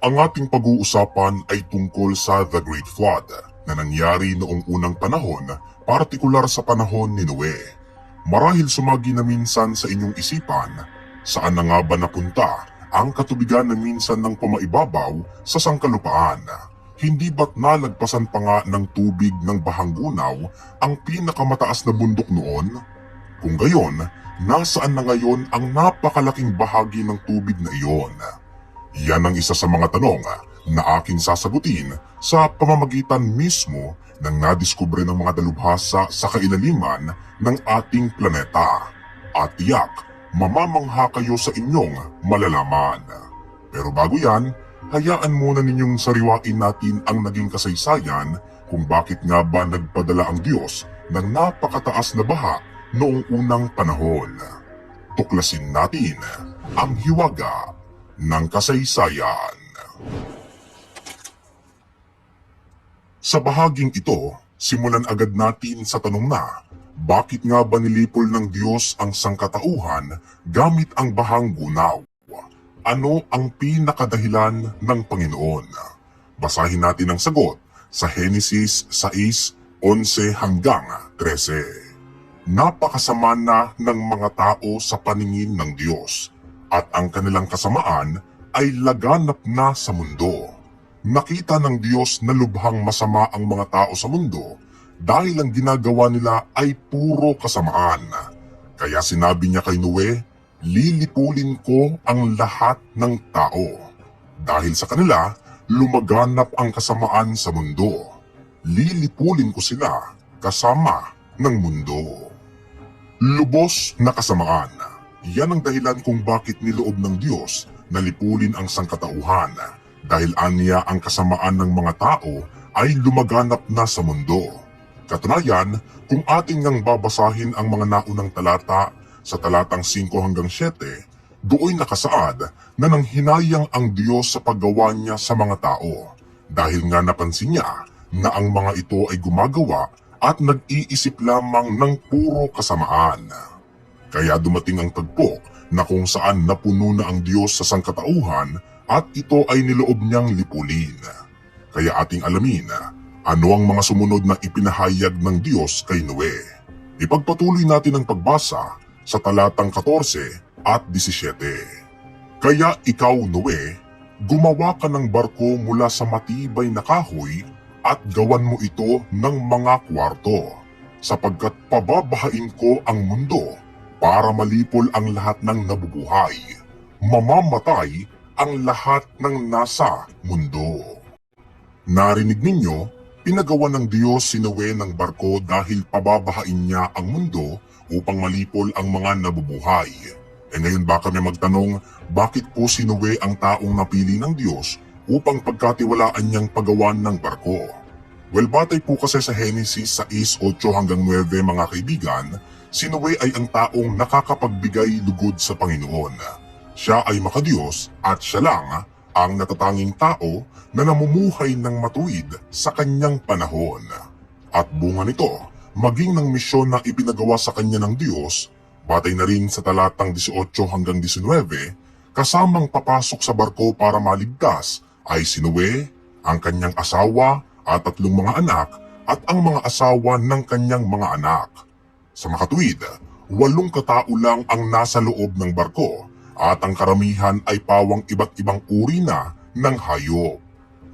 Ang ating pag-uusapan ay tungkol sa The Great Flood na nangyari noong unang panahon, partikular sa panahon ni Noe. Marahil sumagi na minsan sa inyong isipan, saan na nga ba napunta ang katubigan na minsan ng pamaibabaw sa sangkalupaan? Hindi ba't nalagpasan pa nga ng tubig ng Bahang Gunaw ang pinakamataas na bundok noon? Kung gayon, nasaan na ngayon ang napakalaking bahagi ng tubig na iyon? Yan ang isa sa mga tanong na aking sasagutin sa pamamagitan mismo ng nadiskubre ng mga dalubhasa sa kailaliman ng ating planeta. At tiyak, mamamangha kayo sa inyong malalaman. Pero bago yan, hayaan muna ninyong sariwain natin ang naging kasaysayan kung bakit nga ba nagpadala ang Diyos ng napakataas na baha noong unang panahon. Tuklasin natin ang hiwaga ng kasaysayan. Sa bahaging ito, simulan agad natin sa tanong na, bakit nga ba nilipol ng Diyos ang sangkatauhan gamit ang Bahang Gunaw? Ano ang pinakadahilan ng Panginoon? Basahin natin ang sagot sa Henesis 6:11 hanggang 13. Napakasama na ng mga tao sa paningin ng Diyos, at ang kanilang kasamaan ay laganap na sa mundo. Nakita ng Diyos na lubhang masama ang mga tao sa mundo dahil ang ginagawa nila ay puro kasamaan. Kaya sinabi niya kay Noe, lilipulin ko ang lahat ng tao. Dahil sa kanila, lumaganap ang kasamaan sa mundo. Lilipulin ko sila kasama ng mundo. Lubos na kasamaan. Yan ang dahilan kung bakit niloob ng Diyos na lipulin ang sangkatauhan, dahil aniya ang kasamaan ng mga tao ay lumaganap na sa mundo. Katunayan, kung ating ngang babasahin ang mga naunang talata sa talatang 5 hanggang 7, doon nakasaad na nanghinayang ang Diyos sa paggawa niya sa mga tao, dahil nga napansin niya na ang mga ito ay gumagawa at nag-iisip lamang ng puro kasamaan. Kaya dumating ang tagpo na kung saan napuno na ang Diyos sa sangkatauhan at ito ay niloob niyang lipulin. Kaya ating alamin ano ang mga sumunod na ipinahayag ng Diyos kay Noe. Ipagpatuloy natin ang pagbasa sa talatang 14 at 17. Kaya ikaw, Noe, gumawa ka ng barko mula sa matibay na kahoy at gawan mo ito ng mga kwarto, sapagkat pababahain ko ang mundo para malipol ang lahat ng nabubuhay. Mamamatay ang lahat ng nasa mundo. Narinig ninyo, pinagawa ng Diyos si Noe ng barko dahil pababahain niya ang mundo upang malipol ang mga nabubuhay. E ngayon ba kami magtanong, bakit po si Noe ang taong napili ng Diyos upang pagkatiwalaan niyang pagawan ng barko? Well, batay po kasi sa Henesis 6:8 hanggang 9 mga kaibigan, si Noe ay ang taong nakakapagbigay lugod sa Panginoon. Siya ay makadiyos at siya lang ang natatanging tao na namumuhay ng matuwid sa kanyang panahon. At bunga nito, maging ng misyon na ipinagawa sa kanya ng Diyos, batay na rin sa talatang 18 hanggang 19, kasamang papasok sa barko para maligtas ay si Noe, ang kanyang asawa at 3 mga anak at ang mga asawa ng kanyang mga anak. Sa makatuwid, 8 katao lang ang nasa loob ng barko at ang karamihan ay pawang iba't ibang uri na ng hayop.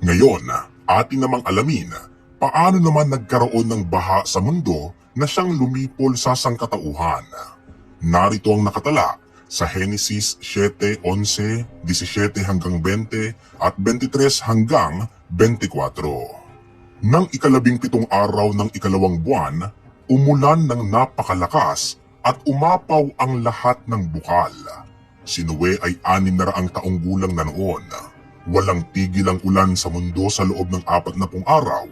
Ngayon, atin namang alamin paano naman nagkaroon ng baha sa mundo na siyang lumipol sa sangkatauhan. Narito ang nakatala sa Henesis 7:11, 17 hanggang 20 at 23 hanggang 24. Nang 17 araw ng 2 buwan, umulan ng napakalakas at umapaw ang lahat ng bukal. Si Noe ay 600 taong gulang na noon. Walang tigil ang ulan sa mundo sa loob ng 40 araw.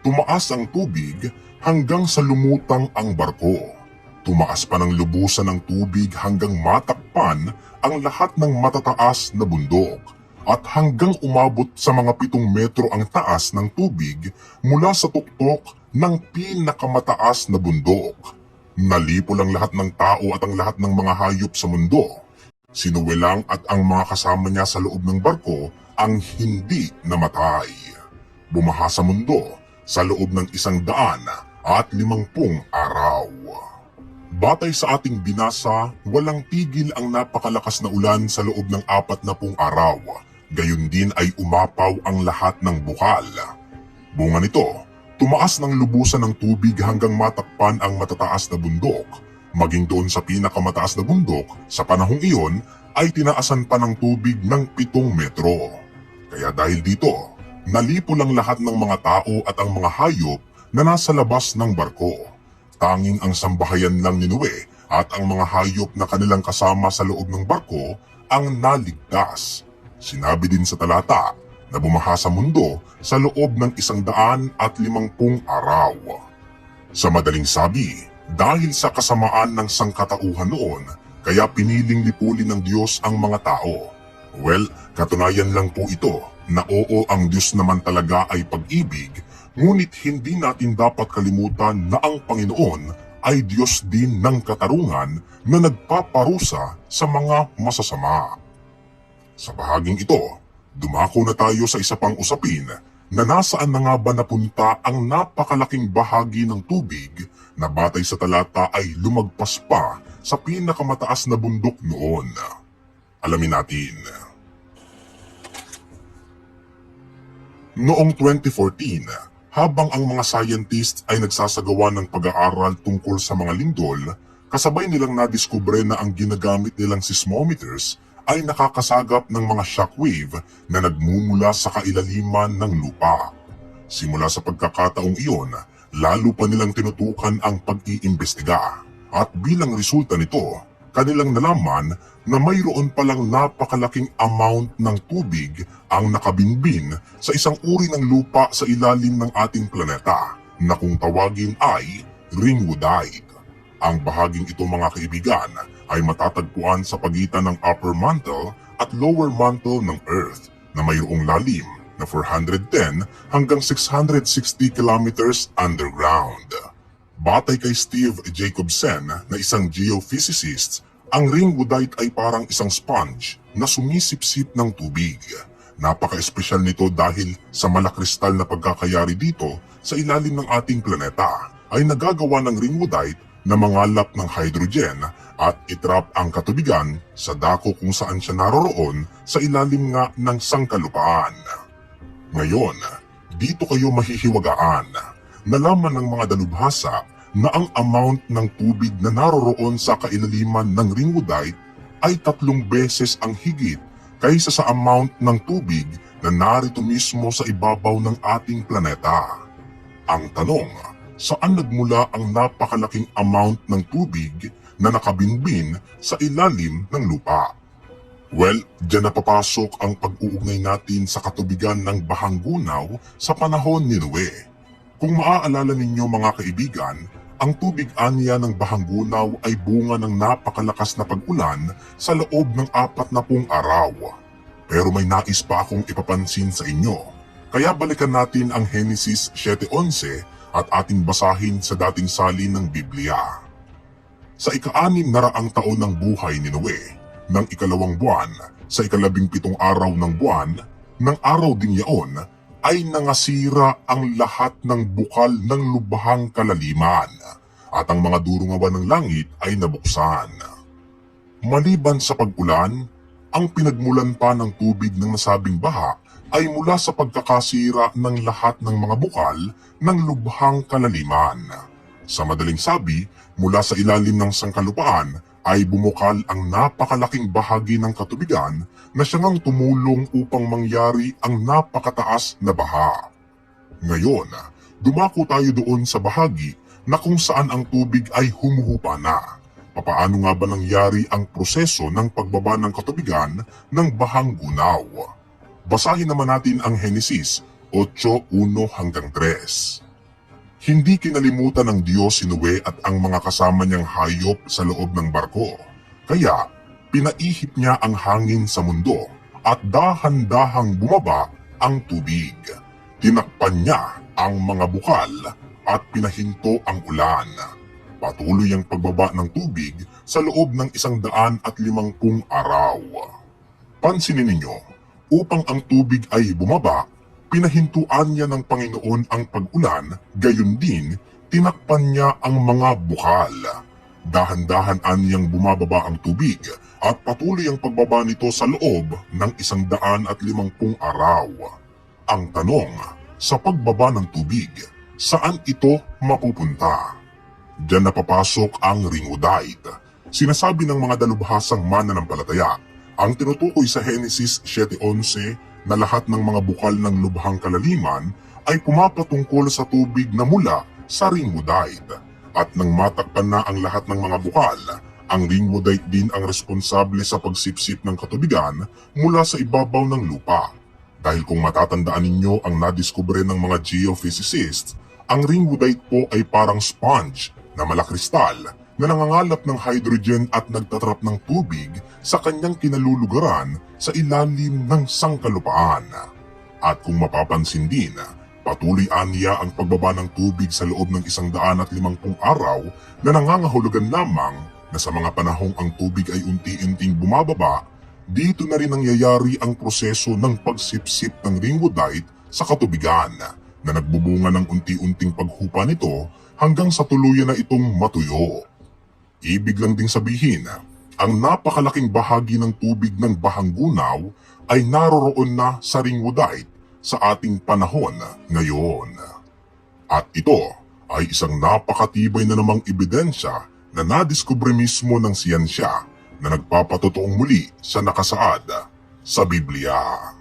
Tumaas ang tubig hanggang sa lumutang ang barko. Tumaas pa ng lubusan ng tubig hanggang matakpan ang lahat ng matataas na bundok. At hanggang umabot sa mga 7 metro ang taas ng tubig mula sa tuktok ng pinakamataas na bundok. Nalipol ang lahat ng tao at ang lahat ng mga hayop sa mundo. Si Noe lang at ang mga kasama niya sa loob ng barko ang hindi namatay. Bumaha sa mundo sa loob ng 150 araw. Batay sa ating binasa, walang tigil ang napakalakas na ulan sa loob ng 40 araw. Gayon din ay umapaw ang lahat ng bukal. Bunga nito, tumaas ng lubusan ng tubig hanggang matakpan ang matataas na bundok. Maging doon sa pinakamataas na bundok, sa panahong iyon ay tinaasan pa ng tubig ng 7 metro. Kaya dahil dito, nalipo lang lahat ng mga tao at ang mga hayop na nasa labas ng barko. Tanging ang sambahayan lang ni Noe at ang mga hayop na kanilang kasama sa loob ng barko ang naligtas. Sinabi din sa talata na bumaha sa mundo sa loob ng 150 araw. Sa madaling sabi, dahil sa kasamaan ng sangkatauhan noon, kaya piniling lipulin ng Diyos ang mga tao. Well, katunayan lang po ito na oo, ang Diyos naman talaga ay pag-ibig, ngunit hindi natin dapat kalimutan na ang Panginoon ay Diyos din ng katarungan na nagpaparusa sa mga masasama. Sa bahaging ito, dumako na tayo sa isa pang usapin na nasaan na nga ba napunta ang napakalaking bahagi ng tubig na batay sa talata ay lumagpas pa sa pinakamataas na bundok noon. Alamin natin. Noong 2014, habang ang mga scientists ay nagsasagawa ng pag-aaral tungkol sa mga lindol, kasabay nilang nadiskubre na ang ginagamit nilang seismometers ay nakakasagap ng mga shockwave na nagmumula sa kailaliman ng lupa. Simula sa pagkakataong iyon, lalo pa nilang tinutukan ang pag-iimbestiga. At bilang resulta nito, kanilang nalaman na mayroon palang napakalaking amount ng tubig ang nakabinbin sa isang uri ng lupa sa ilalim ng ating planeta na kung tawagin ay ringwoodite. Ang bahaging ito, mga kaibigan, ay matatagpuan sa pagitan ng upper mantle at lower mantle ng Earth na mayroong lalim na 410 hanggang 660 kilometers underground. Batay kay Steve Jacobsen na isang geophysicist, ang ringwoodite ay parang isang sponge na sumisipsip ng tubig. Napaka-espesyal nito dahil sa malakristal na pagkakayari dito sa ilalim ng ating planeta ay nagagawa ng ringwoodite na mangalap ng hydrogen at itrap ang katubigan sa dako kung saan siya naroroon sa ilalim nga ng sangkalupaan. Ngayon, dito kayo mahihiwagaan. Nalaman ng mga dalubhasa na ang amount ng tubig na naroroon sa kailaliman ng ringwoodite ay 3 beses ang higit kaysa sa amount ng tubig na narito mismo sa ibabaw ng ating planeta. Ang tanong, saan nagmula ang napakalaking amount ng tubig na nakabinbin sa ilalim ng lupa? Well, dyan na papasok ang pag-uugnay natin sa katubigan ng Bahang Gunaw sa panahon ni Noe. Kung maaalala ninyo, mga kaibigan, ang tubig anya ng Bahang Gunaw ay bunga ng napakalakas na pag-ulan sa loob ng 40 araw. Pero may nais pa akong ipapansin sa inyo. Kaya balikan natin ang Henesis 7:11 at ating basahin sa dating salin ng Biblia. Sa ika-6 na raang taon ng buhay ni Noe, ng 2 buwan, sa 17 araw ng buwan, ng araw ding yaon, ay nangasira ang lahat ng bukal ng lubhang kalaliman, at ang mga durungawan ng langit ay nabuksan. Maliban sa pag-ulan, ang pinagmulan pa ng tubig ng nasabing baha ay mula sa pagkakasira ng lahat ng mga bukal ng lubhang kalaliman. Sa madaling sabi, mula sa ilalim ng sangkalupaan ay bumukal ang napakalaking bahagi ng katubigan na siyang tumulong upang mangyari ang napakataas na baha. Ngayon, dumako tayo doon sa bahagi na kung saan ang tubig ay humuhupa na. Papaano nga ba nangyari ang proseso ng pagbaba ng katubigan ng Bahang Gunaw? Basahin naman natin ang Henesis 8:1 hanggang 3. Hindi kinalimutan ng Diyos si Noe at ang mga kasama niyang hayop sa loob ng barko. Kaya, pinaihip niya ang hangin sa mundo at dahan-dahang bumaba ang tubig. Tinakpan niya ang mga bukal at pinahinto ang ulan. Patuloy ang pagbaba ng tubig sa loob ng 150 araw. Pansinin ninyo, Upang ang tubig ay bumaba, pinahintuan niya ng Panginoon ang pag-ulan, gayon din tinakpan niya ang mga bukal. Dahan-dahan niyang bumababa ang tubig at patuloy ang pagbaba nito sa loob ng 150 araw. Ang tanong, sa pagbaba ng tubig, saan ito mapupunta? Diyan napapasok ang ringudite. Sinasabi ng mga dalubhasang mananampalataya, ang tinutukoy sa Henesis 7:11 na lahat ng mga bukal ng lubhang kalaliman ay pumapatungkol sa tubig na mula sa ringudite. At nang matakpan na ang lahat ng mga bukal, ang ringudite din ang responsable sa pagsipsip ng katubigan mula sa ibabaw ng lupa. Dahil kung matatandaan ninyo ang nadiskubre ng mga geophysicists, ang ringudite po ay parang sponge na malakristal na nangangalap ng hydrogen at nagtatrap ng tubig sa kanyang kinalulugaran sa ilalim ng sangkalupaan. At kung mapapansin din, patuloy aniya ang pagbaba ng tubig sa loob ng 150 araw na nangangahulugan lamang na sa mga panahong ang tubig ay unti-unting bumababa, dito na rin nangyayari ang proseso ng pagsipsip ng ringudite sa katubigan na nagbubunga ng unti-unting paghupa nito hanggang sa tuluyan na itong matuyo. Ibig lang ding sabihin, ang napakalaking bahagi ng tubig ng Bahanggunaw ay naroroon na sa ringudite sa ating panahon ngayon. At ito ay isang napakatibay na namang ebidensya na nadiskubre mismo ng siyensya na nagpapatotoong muli sa nakasaad sa Biblia.